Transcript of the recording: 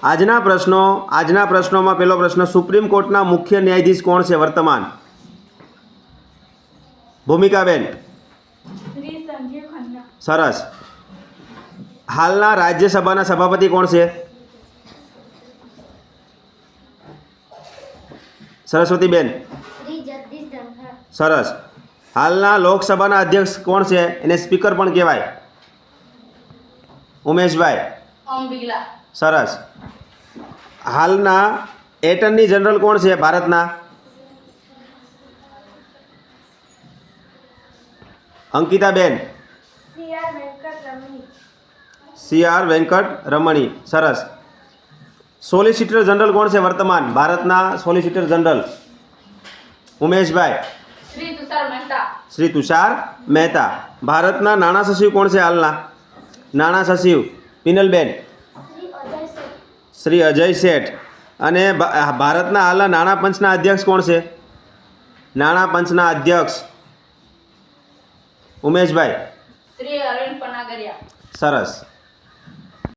આજના પ્રશ્નોમાં પહેલો પ્રશ્ન, સુપ્રીમ કોર્ટના મુખ્ય ન્યાયાધીશ કોણ છે વર્તમાન? ભૂમિકાબેન. શ્રી સંજીવ ખન્ના. સરસ. હાલના રાજ્યસભાના સભાપતિ કોણ છે? સરસ્વતીબેન. શ્રી જગદીશ ધનખડ. સરસ. હાલના લોકસભાના અધ્યક્ષ કોણ છે? એને સ્પીકર પણ કહેવાય. ઉમેશભાઈ. ઓમ બિરલા. સરસ. હાલના એટર્ની જનરલ કોણ છે ભારતના? અંકિતાબેન. સી.આર. વેંકટ રમણી. સરસ. સોલિસિટર જનરલ કોણ છે વર્તમાન ભારતના સોલિસિટર જનરલ? ઉમેશભાઈ. શ્રી તુષાર મહેતા. શ્રી તુષાર મહેતા. ભારતના નાણાં સચિવ કોણ છે હાલના નાણાં સચિવ? પિનલબેન. શ્રી અજય શેઠ. અને ભારતના હાલના નાણાં પંચના અધ્યક્ષ કોણ છે? નાણાં પંચના અધ્યક્ષ? ઉમેશભાઈ. શ્રી અરવિંદ પનાગરિયા. સરસ.